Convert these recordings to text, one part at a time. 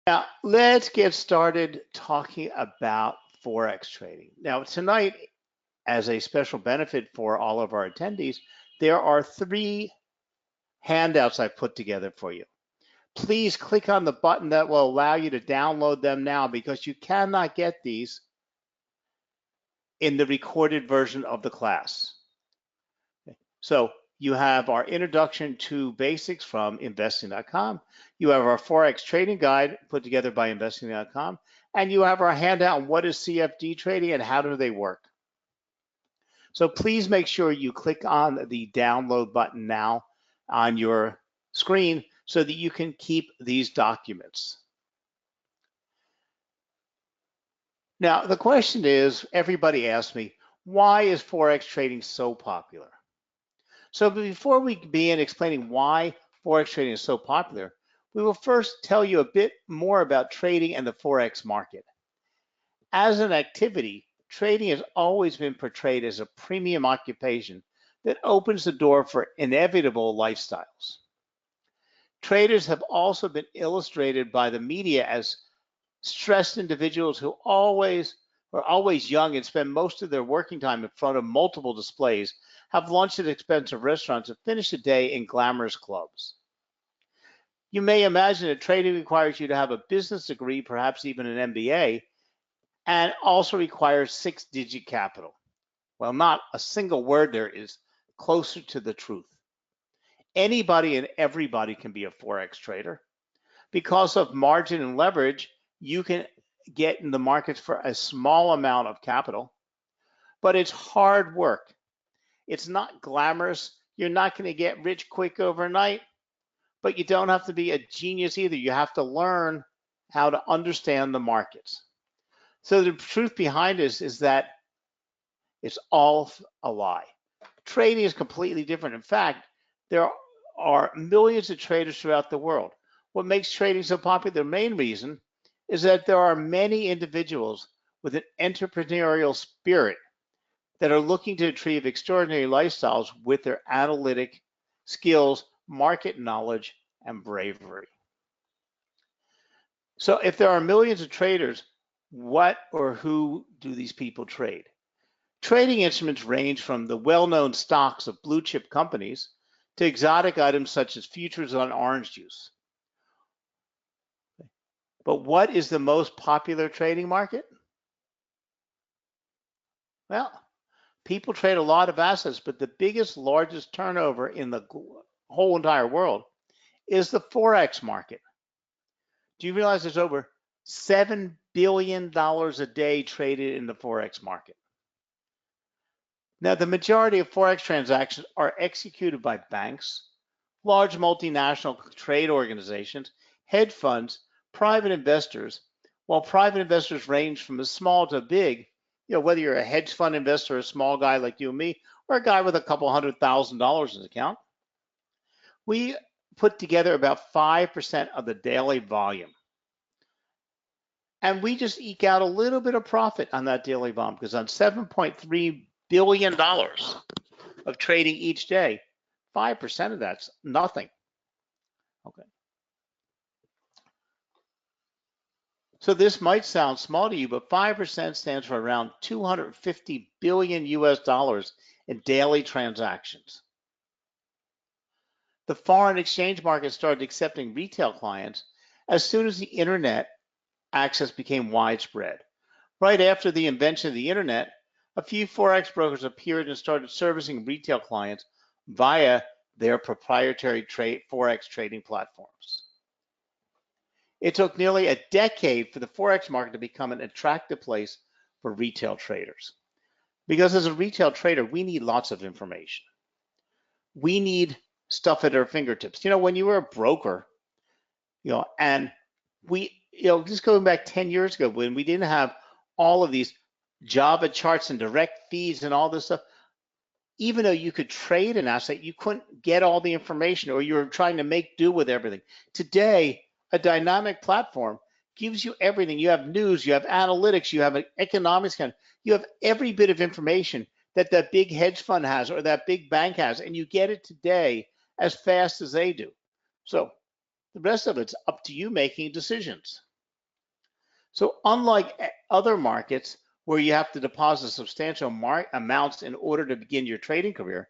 Now, let's get started talking about Forex trading. Now, tonight, as a special benefit for all of our attendees, there are 3 handouts I put together for you. Please click on the button that will allow you to download them now, because you cannot get these in the recorded version of the class. So you have our introduction to basics from investing.com. You have our Forex trading guide put together by investing.com. And you have our handout on what is CFD trading and how do they work. So please make sure you click on the download button now on your screen so that you can keep these documents. Now, the question is, everybody asks me, why is Forex trading so popular? So before we begin explaining why Forex trading is so popular, we will first tell you a bit more about trading and the Forex market. As an activity, trading has always been portrayed as a premium occupation that opens the door for inevitable lifestyles. Traders have also been illustrated by the media as stressed individuals who are always young and spend most of their working time in front of multiple displays, have lunch at expensive restaurants, and finish the day in glamorous clubs. You may imagine that trading requires you to have a business degree, perhaps even an MBA, and also requires 6-digit capital. Well, not a single word there is closer to the truth. Anybody and everybody can be a Forex trader. Because of margin and leverage, you can get in the markets for a small amount of capital, but it's hard work. It's not glamorous. You're not going to get rich quick overnight, but you don't have to be a genius either. You have to learn how to understand the markets. So the truth behind this is that it's all a lie. Trading is completely different. In fact, there are millions of traders throughout the world. What makes trading so popular, the main reason, is that there are many individuals with an entrepreneurial spirit that are looking to achieve extraordinary lifestyles with their analytic skills, market knowledge, and bravery. So if there are millions of traders, what or who do these people trade? Trading instruments range from the well-known stocks of blue chip companies to exotic items such as futures on orange juice. But what is the most popular trading market? Well, people trade a lot of assets, but the biggest, largest turnover in the whole entire world is the Forex market. Do you realize there's over $7 billion a day traded in the Forex market? Now, the majority of Forex transactions are executed by banks, large multinational trade organizations, hedge funds, private investors. While private investors range from a small to big, whether you're a hedge fund investor, a small guy like you and me, or a guy with a couple $100,000 in his account, we put together about 5% of the daily volume. And we just eke out a little bit of profit on that daily volume, because on $7.3 billion of trading each day, 5% of that's nothing. Okay. So this might sound small to you, but 5% stands for around 250 billion US dollars in daily transactions. The foreign exchange market started accepting retail clients as soon as the internet access became widespread. Right after the invention of the internet, a few Forex brokers appeared and started servicing retail clients via their proprietary Forex trading platforms. It took nearly a decade for the Forex market to become an attractive place for retail traders. Because as a retail trader, we need lots of information. We need stuff at our fingertips. When you were a broker, and we, just going back 10 years ago, when we didn't have all of these Java charts and direct feeds and all this stuff, even though you could trade an asset, you couldn't get all the information, or you were trying to make do with everything. Today, a dynamic platform gives you everything. You have news, you have analytics, you have economics, you have every bit of information that big hedge fund has or that big bank has, and you get it today as fast as they do. So the rest of it's up to you making decisions. So unlike other markets where you have to deposit substantial amounts in order to begin your trading career,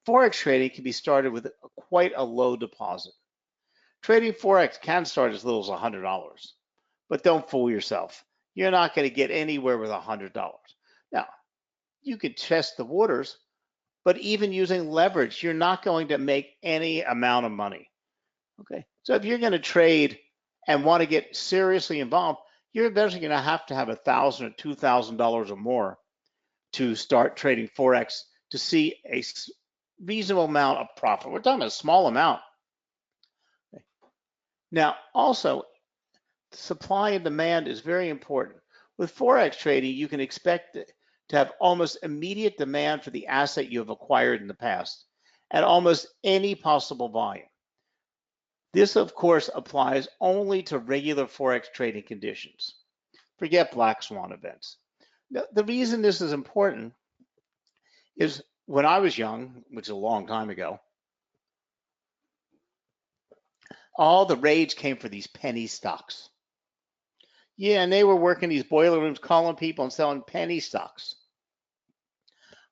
Forex trading can be started with quite a low deposit. Trading Forex can start as little as $100, but don't fool yourself. You're not going to get anywhere with $100. Now, you could test the waters, but even using leverage, you're not going to make any amount of money. Okay, so if you're going to trade and want to get seriously involved, you're eventually going to have $1,000 or $2,000 or more to start trading Forex to see a reasonable amount of profit. We're talking about a small amount. Okay. Now, also, supply and demand is very important. With Forex trading, you can expect to have almost immediate demand for the asset you have acquired in the past at almost any possible volume. This, of course, applies only to regular Forex trading conditions. Forget black swan events. The reason this is important is when I was young, which is a long time ago, all the rage came for these penny stocks. Yeah, and they were working these boiler rooms, calling people and selling penny stocks.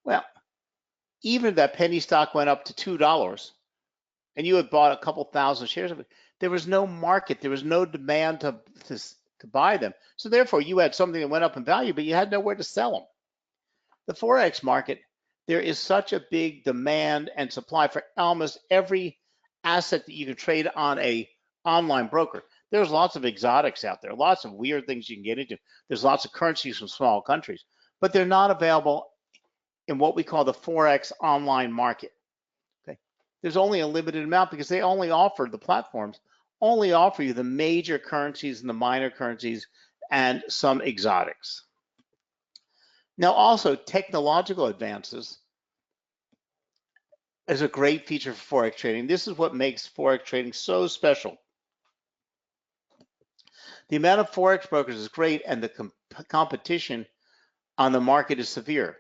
Well, even if that penny stock went up to $2 and you had bought a couple thousand shares of it, there was no market, there was no demand to buy them. So therefore, you had something that went up in value, but you had nowhere to sell them. The Forex market, there is such a big demand and supply for almost every asset that you can trade on a online broker. There's lots of exotics out there, lots of weird things you can get into. There's lots of currencies from small countries, but they're not available in what we call the Forex online market. Okay, there's only a limited amount because they only offer, the platforms only offer you the major currencies and the minor currencies and some exotics. Now, also, technological advances is a great feature for Forex trading. This is what makes Forex trading so special. The amount of Forex brokers is great, and the competition on the market is severe.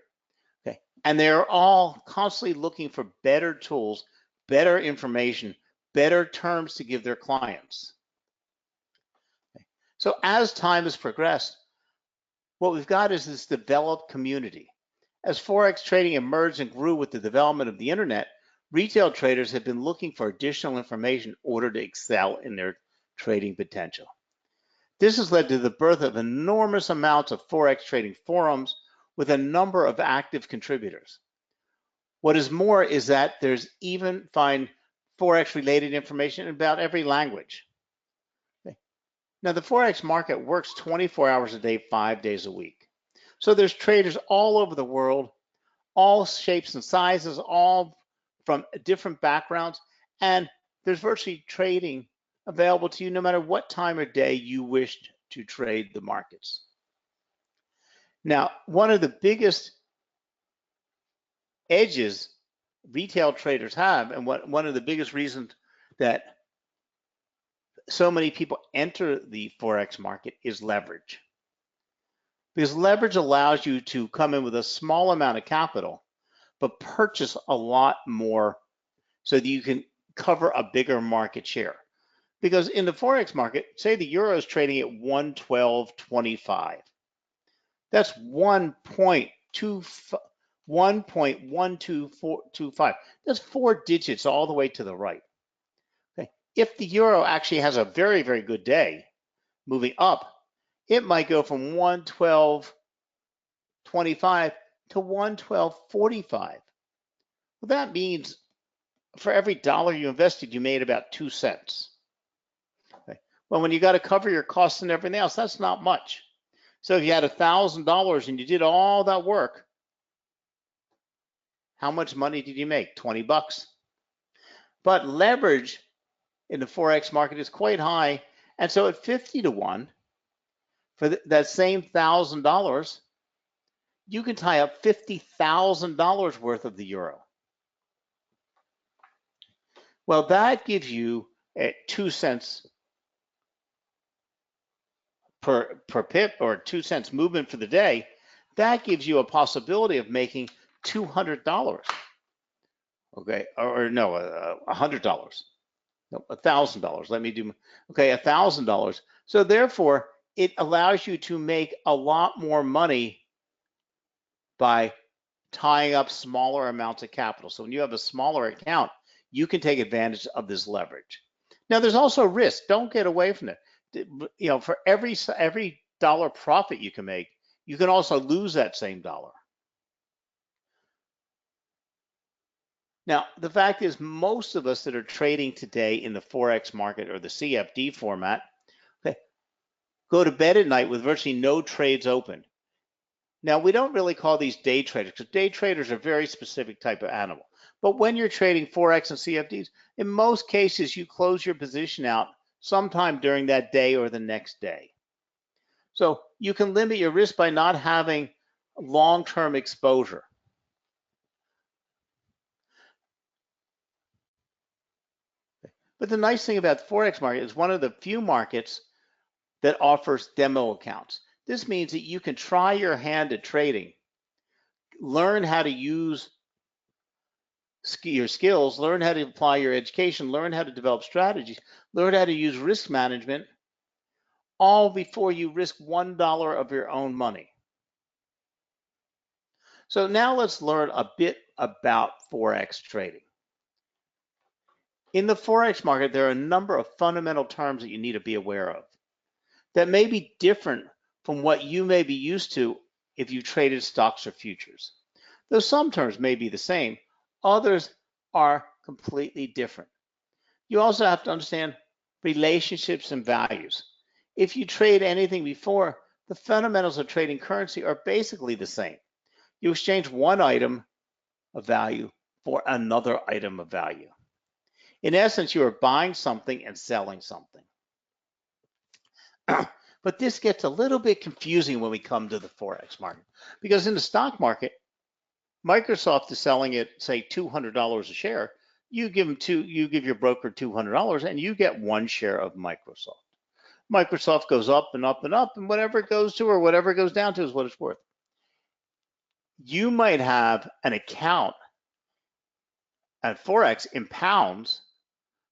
Okay, and they're all constantly looking for better tools, better information, better terms to give their clients. Okay. So as time has progressed, what we've got is this developed community. As Forex trading emerged and grew with the development of the internet, retail traders have been looking for additional information in order to excel in their trading potential. This has led to the birth of enormous amounts of Forex trading forums with a number of active contributors. What is more is that there's even find Forex related information in about every language. Okay. Now the Forex market works 24 hours a day, 5 days a week. So there's traders all over the world, all shapes and sizes, all from different backgrounds, and there's virtually trading available to you no matter what time of day you wish to trade the markets. Now, one of the biggest edges retail traders have, and one of the biggest reasons that so many people enter the Forex market is leverage. Because leverage allows you to come in with a small amount of capital, but purchase a lot more so that you can cover a bigger market share. Because in the Forex market, say the euro is trading at 112.25. That's 1.1225. That's 4 digits all the way to the right. Okay. If the euro actually has a very, very good day moving up, it might go from 112.25 to 112.45. Well, that means for every dollar you invested, you made about 2 cents. Okay. Well, when you got to cover your costs and everything else, that's not much. So if you had $1,000 and you did all that work, how much money did you make? 20 bucks. But leverage in the Forex market is quite high. And so at 50 to 1, for that same $1,000, you can tie up $50,000 worth of the euro. Well, that gives you 2 cents per pip, or 2 cents movement for the day. That gives you a possibility of making $200. Okay, or no, $100. No, $1,000. Let me do. Okay, $1,000. So therefore, it allows you to make a lot more money by tying up smaller amounts of capital. So when you have a smaller account, you can take advantage of this leverage. Now, there's also risk. Don't get away from it. You know, for every dollar profit you can make, you can also lose that same dollar. Now, the fact is, most of us that are trading today in the Forex market or the CFD format, okay, go to bed at night with virtually no trades open. Now, we don't really call these day traders because day traders are a very specific type of animal. But when you're trading Forex and CFDs, in most cases, you close your position out sometime during that day or the next day. So you can limit your risk by not having long-term exposure. But the nice thing about the Forex market is one of the few markets that offers demo accounts. This means that you can try your hand at trading, learn how to use your skills, learn how to apply your education, learn how to develop strategies, learn how to use risk management, all before you risk $1 of your own money. So now let's learn a bit about Forex trading. In the Forex market, there are a number of fundamental terms that you need to be aware of that may be different from what you may be used to if you traded stocks or futures. Though some terms may be the same, others are completely different. You also have to understand relationships and values. If you trade anything before, the fundamentals of trading currency are basically the same. You exchange one item of value for another item of value. In essence, you are buying something and selling something. But this gets a little bit confusing when we come to the Forex market, because in the stock market, Microsoft is selling at, say, $200 a share. You give your broker $200 and you get one share of Microsoft. Microsoft goes up and up and up, and whatever it goes to or whatever it goes down to is what it's worth. You might have an account at Forex in pounds,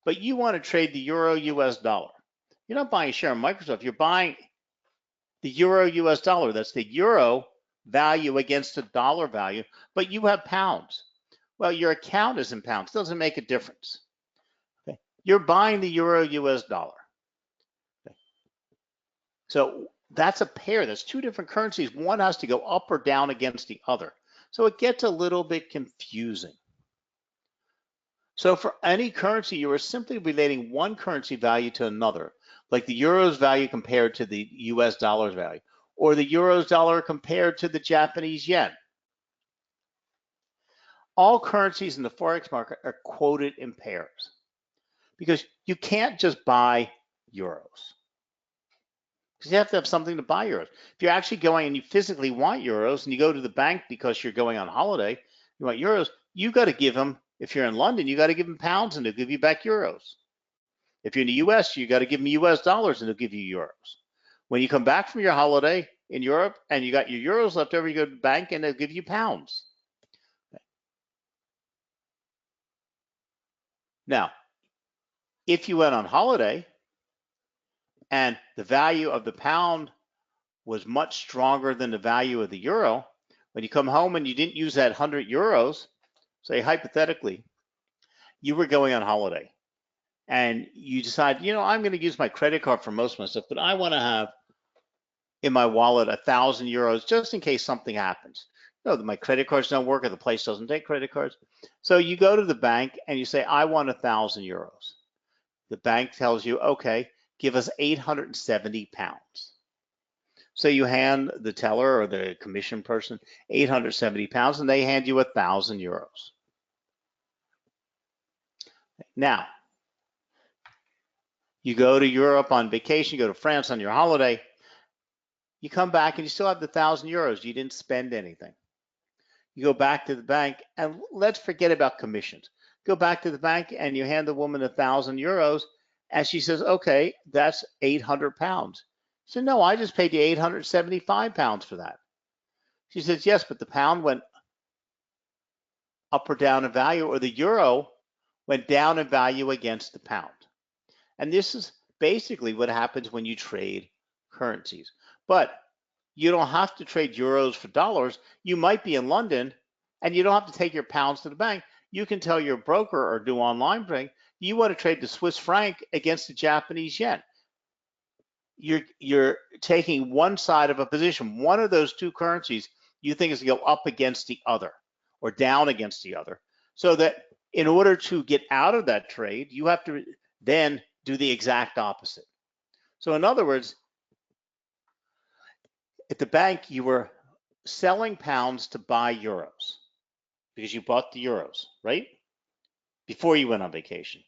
but you want to trade the euro US dollar. You're not buying a share of Microsoft, you're buying the euro US dollar. That's the euro value against the dollar value, but you have pounds. Well, your account is in pounds, doesn't make a difference. Okay. You're buying the euro US dollar. Okay. So that's a pair, that's two different currencies. One has to go up or down against the other. So it gets a little bit confusing. So for any currency, you are simply relating one currency value to another, like the euro's value compared to the US dollar's value, or the euro's dollar compared to the Japanese yen. All currencies in the Forex market are quoted in pairs because you can't just buy euros. Because you have to have something to buy euros. If you're actually going and you physically want euros and you go to the bank because you're going on holiday, you want euros, you got to give them, if you're in London, you got to give them pounds and they'll give you back euros. If you're in the US, you got to give them US dollars and they'll give you euros. When you come back from your holiday in Europe and you got your euros left over, you go to the bank and they'll give you pounds. Now, if you went on holiday and the value of the pound was much stronger than the value of the euro, when you come home and you didn't use that 100 euros, say hypothetically, you were going on holiday and you decide, you know, I'm going to use my credit card for most of my stuff, but I want to have in my wallet 1,000 euros just in case something happens. No, my credit cards don't work or the place doesn't take credit cards. So you go to the bank and you say, I want 1,000 euros. The bank tells you, okay, give us 870 pounds. So you hand the teller or the commission person 870 pounds and they hand you 1,000 euros. Now, you go to Europe on vacation, you go to France on your holiday, you come back and you still have the 1,000 euros. You didn't spend anything. You go back to the bank and let's forget about commissions. Go back to the bank and you hand the woman 1,000 euros and she says, okay, that's 800 pounds. So no, I just paid you 875 pounds for that. She says, yes, but the pound went up or down in value, or the euro went down in value against the pound. And this is basically what happens when you trade currencies. But you don't have to trade euros for dollars. You might be in London and you don't have to take your pounds to the bank. You can tell your broker or do online trading, you want to trade the Swiss franc against the Japanese yen. You're taking one side of a position. One of those two currencies you think is going to go up against the other or down against the other. So that in order to get out of that trade, you have to then do the exact opposite. So in other words, at the bank, you were selling pounds to buy euros because you bought the euros, right? Before you went on vacation.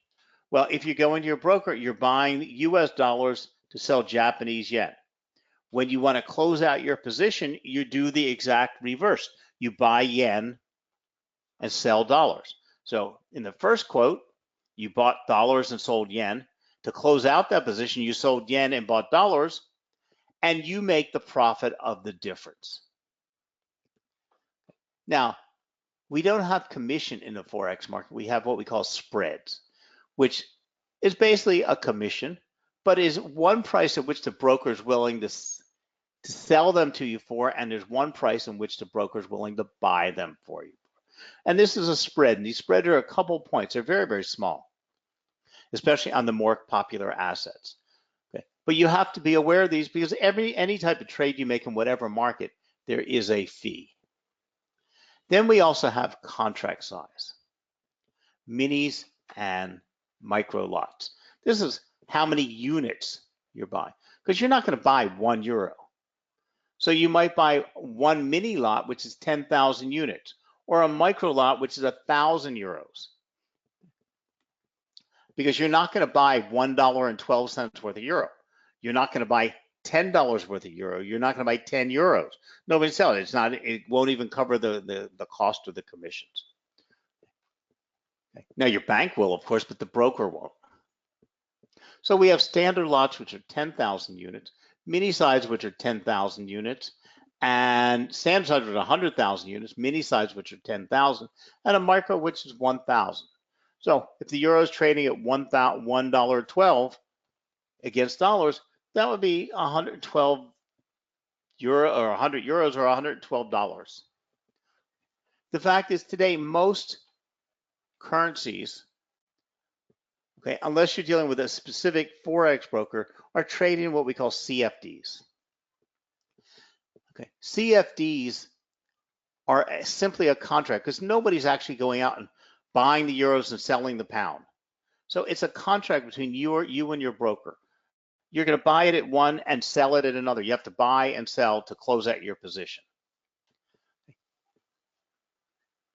Well, if you go into your broker, you're buying US dollars to sell Japanese yen. When you want to close out your position, you do the exact reverse. You buy yen and sell dollars. So in the first quote, you bought dollars and sold yen. To close out that position, you sold yen and bought dollars, and you make the profit of the difference. Now, we don't have commission in the Forex market. We have what we call spreads, which is basically a commission, but is one price at which the broker is willing to sell them to you for, and there's one price in which the broker is willing to buy them for you. And this is a spread, and these spreads are a couple points. They're very, very small, especially on the more popular assets. Okay. But you have to be aware of these because any type of trade you make in whatever market, there is a fee. Then we also have contract size, minis and micro lots. This is how many units you're buying, because you're not going to buy €1. So you might buy one mini lot, which is 10,000 units, or a micro lot, which is €1,000. Because you're not going to buy $1.12 worth of euro. You're not going to buy $10 worth of euro. You're not going to buy €10. Nobody's selling it. It's not. It won't even cover the cost of the commissions. Okay. Now your bank will, of course, but the broker won't. So we have standard lots, which are 10,000 units, mini size, which are 10,000 units, and standard size, which are 100,000 units, mini size, which are 10,000, and a micro, which is 1,000. So if the euro is trading at $1.12 against dollars, that would be 112 euro or 100 euros or $112. The fact is today, most currencies, okay, unless you're dealing with a specific Forex broker, are trading what we call CFDs. Okay, CFDs are simply a contract because nobody's actually going out and buying the euros and selling the pound. So it's a contract between you and your broker. You're going to buy it at one and sell it at another. You have to buy and sell to close out your position.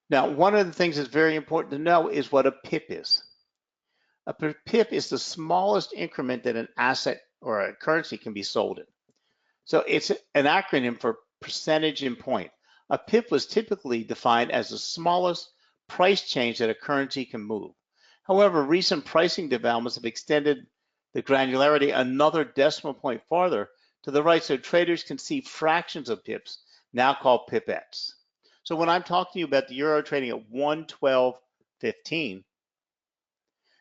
Now, one of the things that's very important to know is what a PIP is. A PIP is the smallest increment that an asset or a currency can be sold in. So it's an acronym for percentage in point. A PIP was typically defined as the smallest price change that a currency can move. However, recent pricing developments have extended the granularity another decimal point farther to the right, so traders can see fractions of pips, now called pipettes. So when I'm talking to you about the euro trading at 112.15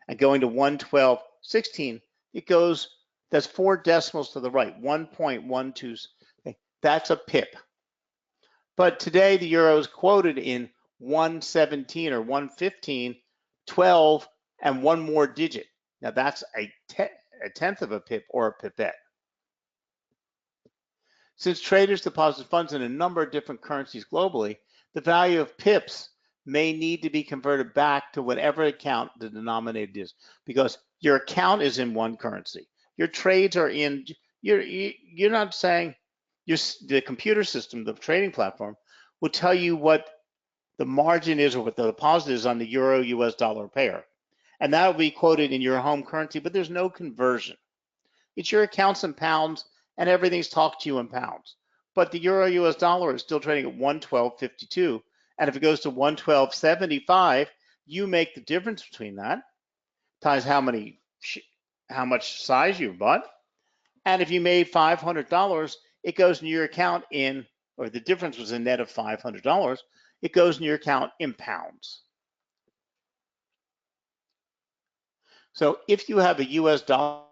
and going to 112.16, it goes, that's 4 decimals to the right, 1.12. Okay, that's a pip. But today the euro is quoted in 117 or 115, 12, and one more digit. Now that's a tenth of a pip or a pipette. Since traders deposit funds in a number of different currencies globally, the value of pips may need to be converted back to whatever account the denominator is, because your account is in one currency. Your trades are in, you're not saying, the computer system, the trading platform, will tell you what the margin is or what the deposit is on the euro US dollar pair. And that will be quoted in your home currency, but there's no conversion. It's your accounts in pounds and everything's talked to you in pounds. But the euro US dollar is still trading at 112.52. And if it goes to 112.75, you make the difference between that times how much size you bought. And if you made $500, it goes in your account in, or the difference was a net of $500, it goes in your account in pounds. So if you have a US dollar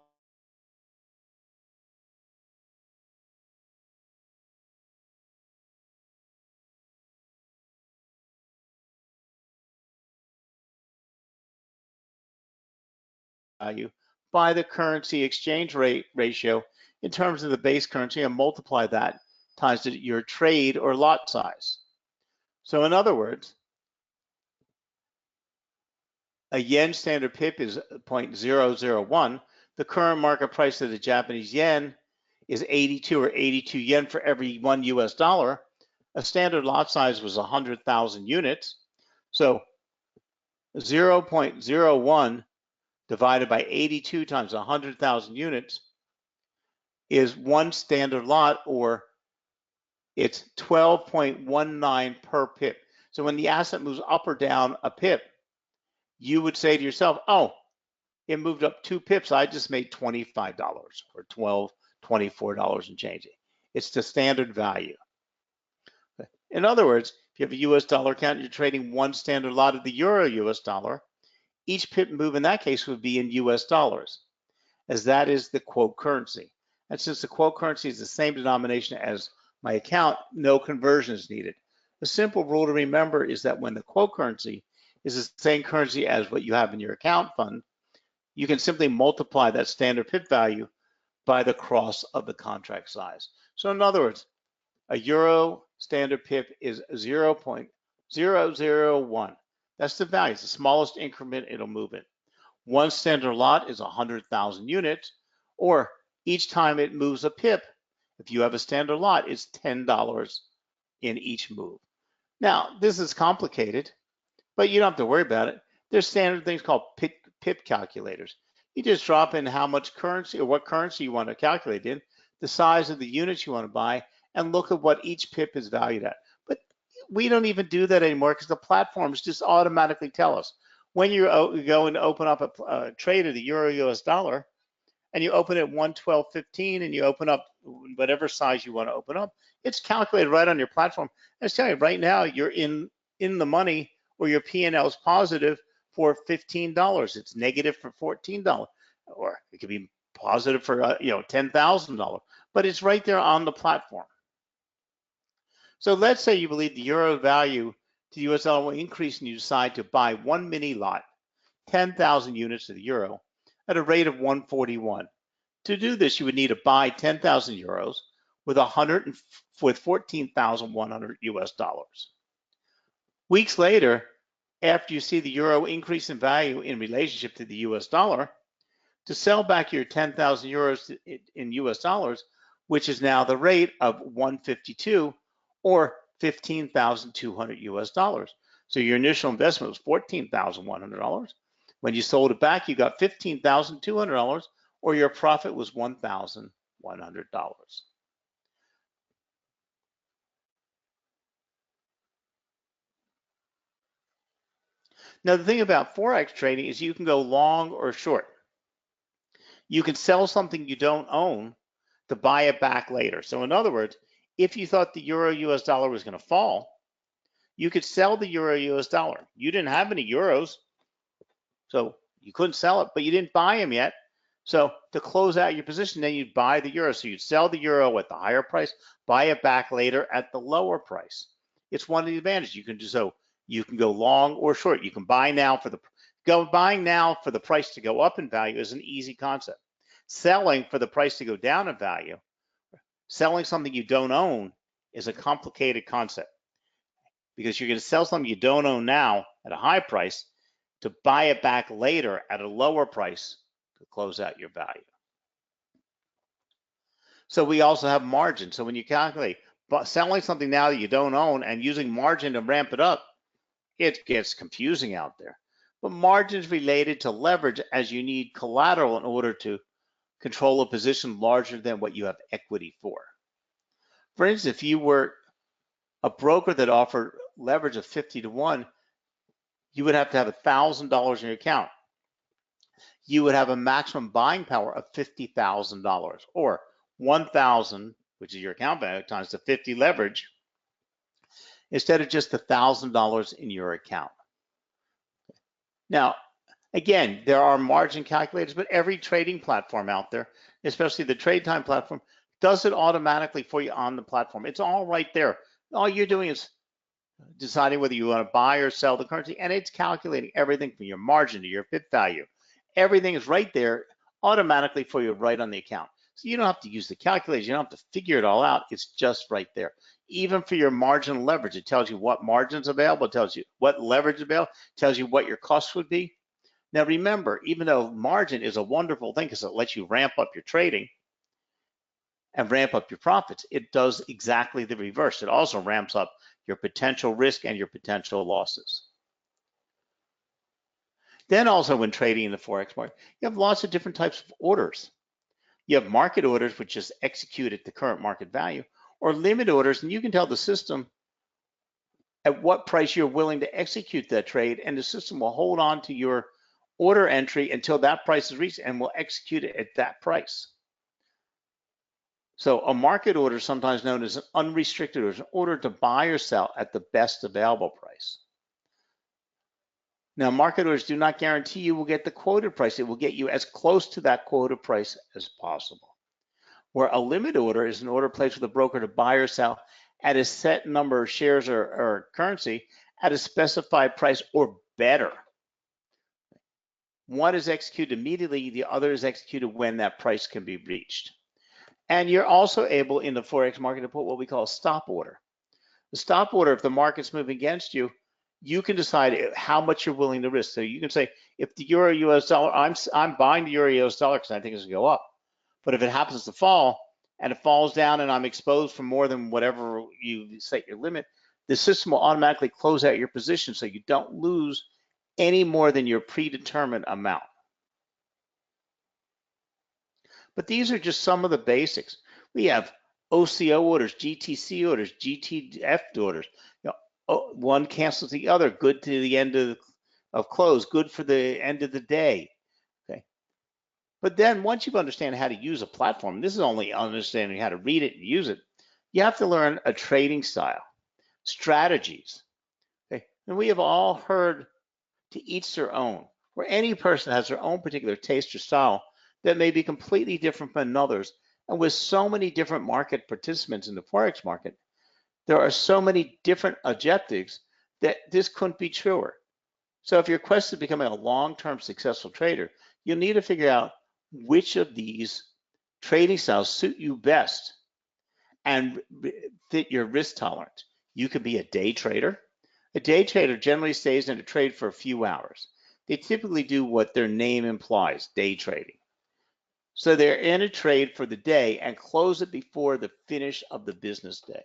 value by the currency exchange rate ratio in terms of the base currency and multiply that times your trade or lot size. So in other words, a yen standard pip is 0.001. The current market price of the Japanese yen is 82 or 82 yen for every $1 US. A standard lot size was 100,000 units. So 0.01 divided by 82 times 100,000 units is one standard lot, or it's 12.19 per pip. So when the asset moves up or down a pip, you would say to yourself, oh, it moved up 2 pips. I just made $25 or $12, $24 and change. It's the standard value. In other words, if you have a US dollar account, you're trading one standard lot of the euro US dollar. Each pip move in that case would be in US dollars, as that is the quote currency. And since the quote currency is the same denomination as my account, no conversion is needed. The simple rule to remember is that when the quote currency is the same currency as what you have in your account fund, you can simply multiply that standard pip value by the cross of the contract size. So in other words, a euro standard pip is 0.001. That's the value. It's the smallest increment it'll move in. One standard lot is 100,000 units, or each time it moves a pip, if you have a standard lot, it's $10 in each move. Now, this is complicated, but you don't have to worry about it. There's standard things called pip calculators. You just drop in how much currency or what currency you want to calculate in, the size of the units you want to buy, and look at what each pip is valued at. But we don't even do that anymore because the platforms just automatically tell us. When you go and open up a trade of the euro US dollar, and you open it 112.15 and you open up whatever size you want to open up, it's calculated right on your platform. And it's telling you right now you're in the money, or your P&L is positive for $15. It's negative for $14, or it could be positive for $10,000, but it's right there on the platform. So let's say you believe the euro value to the US dollar will increase and you decide to buy one mini lot, 10,000 units of the euro at a rate of 141. To do this, you would need to buy 10,000 euros with 14,100 US dollars. Weeks later, after you see the euro increase in value in relationship to the US dollar, to sell back your 10,000 euros in US dollars, which is now the rate of 152 or 15,200 US dollars. So your initial investment was $14,100. When you sold it back, you got $15,200, or your profit was $1,100. Now, the thing about Forex trading is you can go long or short. You can sell something you don't own to buy it back later. So in other words, if you thought the euro US dollar was going to fall, you could sell the euro US dollar. You didn't have any euros, so you couldn't sell it, but you didn't buy them yet. So to close out your position, then you'd buy the euro. So you'd sell the euro at the higher price, buy it back later at the lower price. It's one of the advantages. You can do so. You can go long or short. You can buy now for the buying now for the price to go up in value is an easy concept. Selling for the price to go down in value, selling something you don't own, is a complicated concept, because you're going to sell something you don't own now at a high price to buy it back later at a lower price to close out your value. So we also have margin. So when you calculate selling something now that you don't own and using margin to ramp it up, it gets confusing out there. But margin is related to leverage, as you need collateral in order to control a position larger than what you have equity for. For instance, if you were a broker that offered leverage of 50 to 1, you would have to have $1,000 in your account. You would have a maximum buying power of $50,000, or 1,000, which is your account value, times the 50 leverage, instead of just $1,000 in your account. Now, again, there are margin calculators, but every trading platform out there, especially the trade time platform, does it automatically for you on the platform. It's all right there. All you're doing is deciding whether you want to buy or sell the currency, and it's calculating everything from your margin to your pip value, everything is right there automatically for you right on the account. So you don't have to use the calculator, you don't have to figure it all out, it's just right there. Even for your margin leverage, it tells you what margin's available, it tells you what leverage is available, it tells you what your costs would be. Now remember, even though margin is a wonderful thing because it lets you ramp up your trading and ramp up your profits, it does exactly the reverse. It also ramps up your potential risk and your potential losses. Then also when trading in the Forex market, you have lots of different types of orders. You have market orders, which just execute at the current market value, or limit orders, and you can tell the system at what price you're willing to execute that trade, and the system will hold on to your order entry until that price is reached and will execute it at that price. So a market order, sometimes known as an unrestricted order, is an order to buy or sell at the best available price. Now, market orders do not guarantee you will get the quoted price. It will get you as close to that quoted price as possible. Where a limit order is an order placed with a broker to buy or sell at a set number of shares or currency at a specified price or better. One is executed immediately, the other is executed when that price can be reached. And you're also able in the Forex market to put what we call a stop order. The stop order, if the market's moving against you, you can decide how much you're willing to risk. So you can say, if the euro US dollar, I'm buying the euro US dollar because I think it's going to go up. But if it happens to fall and it falls down and I'm exposed for more than whatever you set your limit, the system will automatically close out your position so you don't lose any more than your predetermined amount. But these are just some of the basics. We have OCO orders, GTC orders, GTF orders. One cancels the other, good to the end of close, good for the end of the day. Okay. But then once you understand how to use a platform, this is only understanding how to read it and use it, you have to learn a trading style, strategies. Okay. And we have all heard to each their own, where any person has their own particular taste or style that may be completely different from another's. And with so many different market participants in the Forex market, there are so many different objectives that this couldn't be truer. So if your quest is becoming a long-term successful trader, you'll need to figure out which of these trading styles suit you best and fit your risk tolerance. You could be a day trader. A day trader generally stays in a trade for a few hours. They typically do what their name implies, day trading. So they're in a trade for the day and close it before the finish of the business day.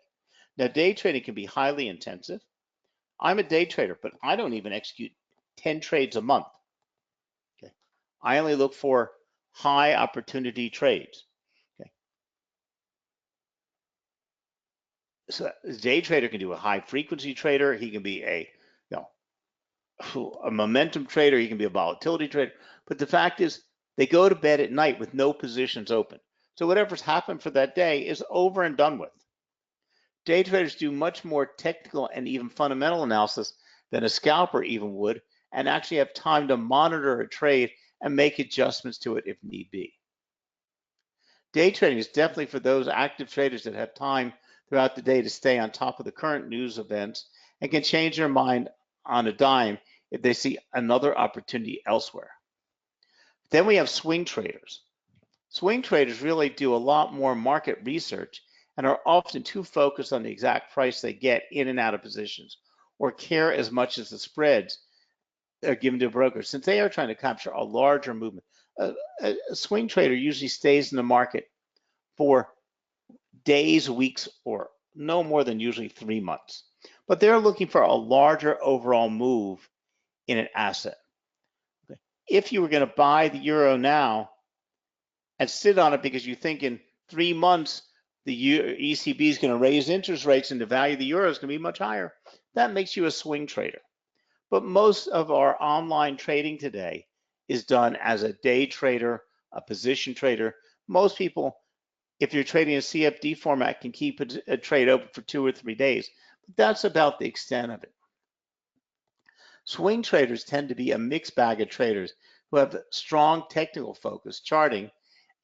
Now, day trading can be highly intensive. I'm a day trader, but I don't even execute 10 trades a month. Okay. I only look for high opportunity trades. Okay. So a day trader can do a high frequency trader. He can be a momentum trader. He can be a volatility trader. But the fact is, they go to bed at night with no positions open. So whatever's happened for that day is over and done with. Day traders do much more technical and even fundamental analysis than a scalper even would, and actually have time to monitor a trade and make adjustments to it if need be. Day trading is definitely for those active traders that have time throughout the day to stay on top of the current news events and can change their mind on a dime if they see another opportunity elsewhere. Then we have swing traders. Swing traders really do a lot more market research and are often too focused on the exact price they get in and out of positions, or care as much as the spreads are given to a broker, since they are trying to capture a larger movement. A swing trader usually stays in the market for days, weeks, or no more than usually 3 months. But they're looking for a larger overall move in an asset. Okay. If you were going to buy the euro now and sit on it because you think in 3 months the ECB is going to raise interest rates and the value of the euro is going to be much higher, that makes you a swing trader. But most of our online trading today is done as a day trader, a position trader. Most people, if you're trading a CFD format, can keep a trade open for 2 or 3 days. But that's about the extent of it. Swing traders tend to be a mixed bag of traders who have strong technical focus, charting,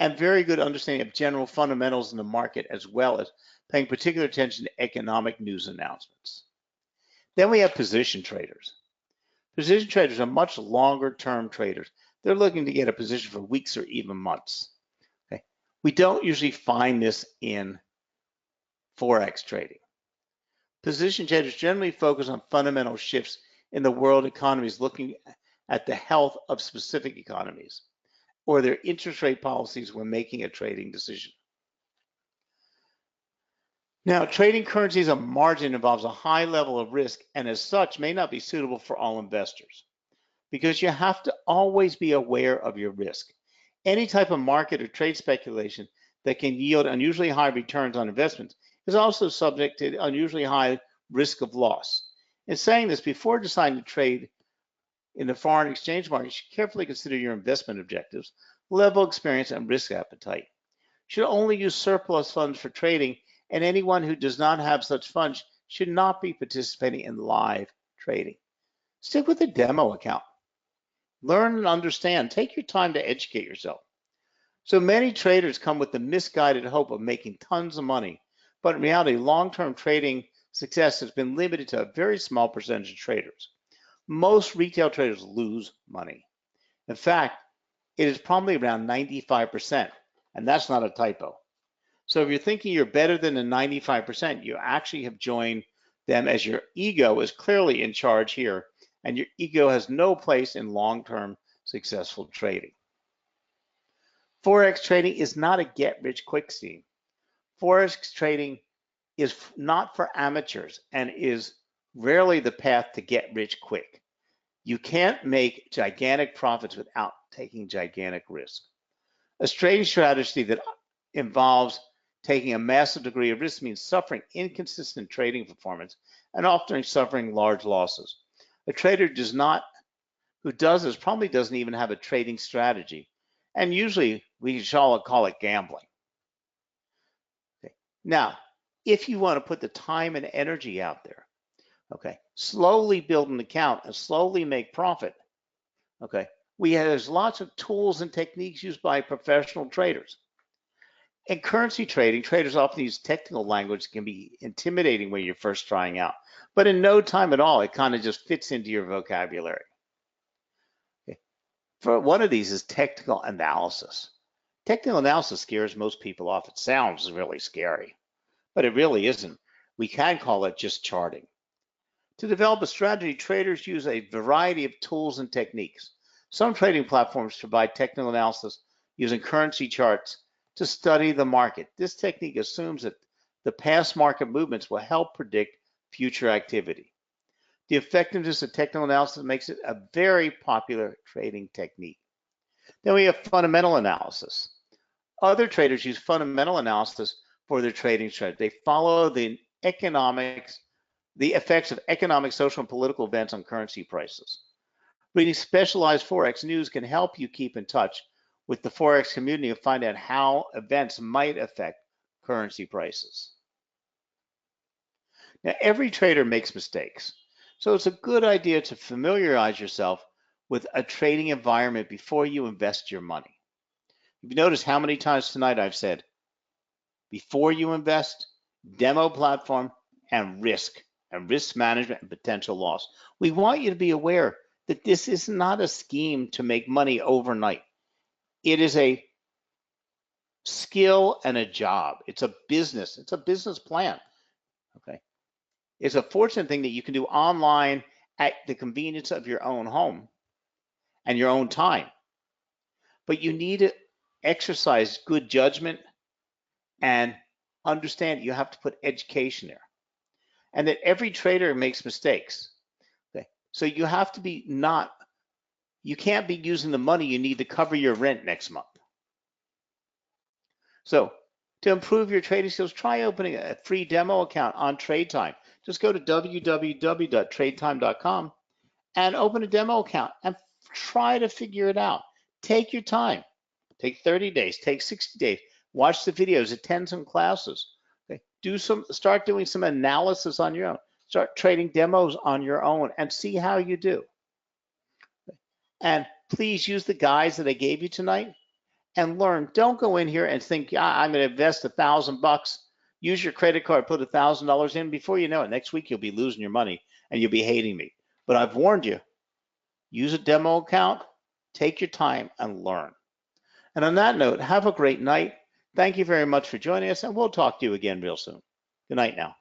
and very good understanding of general fundamentals in the market, as well as paying particular attention to economic news announcements. Then we have position traders. Position traders are much longer term traders. They're looking to get a position for weeks or even months. Okay. We don't usually find this in Forex trading. Position traders generally focus on fundamental shifts in the world economies, looking at the health of specific economies or their interest rate policies when making a trading decision. Now, trading currencies on margin involves a high level of risk and as such may not be suitable for all investors because you have to always be aware of your risk. Any type of market or trade speculation that can yield unusually high returns on investments is also subject to unusually high risk of loss. In saying this, before deciding to trade in the foreign exchange market, you should carefully consider your investment objectives, level of experience, and risk appetite. You should only use surplus funds for trading, and anyone who does not have such funds should not be participating in live trading. Stick with a demo account. Learn and understand. Take your time to educate yourself. So many traders come with the misguided hope of making tons of money, but in reality, long-term trading success has been limited to a very small percentage of traders. Most retail traders lose money. In fact, it is probably around 95%, and that's not a typo. So if you're thinking you're better than the 95%, you actually have joined them as your ego is clearly in charge here, and your ego has no place in long-term successful trading. Forex trading is not a get-rich-quick scheme. Forex trading is not for amateurs and is rarely the path to get rich quick. You can't make gigantic profits without taking gigantic risk. A trading strategy that involves taking a massive degree of risk means suffering inconsistent trading performance and often suffering large losses. A trader who does this probably doesn't even have a trading strategy, and usually we shall call it gambling. Okay. Now, if you want to put the time and energy out there, okay, slowly build an account and slowly make profit, okay, there's lots of tools and techniques used by professional traders. In currency trading, traders often use technical language that can be intimidating when you're first trying out, but in no time at all, it kind of just fits into your vocabulary. Okay. For one of these is technical analysis. Technical analysis scares most people off. It sounds really scary, but it really isn't. We can call it just charting. To develop a strategy, traders use a variety of tools and techniques. Some trading platforms provide technical analysis using currency charts to study the market. This technique assumes that the past market movements will help predict future activity. The effectiveness of technical analysis makes it a very popular trading technique. Then we have fundamental analysis. Other traders use fundamental analysis for their trading strategy. They follow the effects of economic, social, and political events on currency prices. Reading specialized Forex news can help you keep in touch with the Forex community and find out how events might affect currency prices. Now, every trader makes mistakes, so it's a good idea to familiarize yourself with a trading environment before you invest your money. You've noticed how many times tonight I've said, before you invest, demo platform, and risk management and potential loss. We want you to be aware that this is not a scheme to make money overnight. It is a skill and a job. It's a business. It's a business plan. Okay. It's a fortunate thing that you can do online at the convenience of your own home and your own time. But you need to exercise good judgment and understand you have to put education there. And that every trader makes mistakes. Okay. So you have to be you can't be using the money you need to cover your rent next month. So to improve your trading skills, try opening a free demo account on TradeTime. Just go to www.tradetime.com and open a demo account and try to figure it out. Take your time. Take 30 days, take 60 days. Watch the videos, attend some classes. Okay. Start doing some analysis on your own. Start trading demos on your own and see how you do. And please use the guides that I gave you tonight and learn. Don't go in here and think, I'm going to invest $1,000. Use your credit card, put $1,000 in. Before you know it, next week you'll be losing your money and you'll be hating me. But I've warned you. Use a demo account Take your time and learn. And on that note, have a great night. Thank you very much for joining us, and we'll talk to you again real soon. Good night now.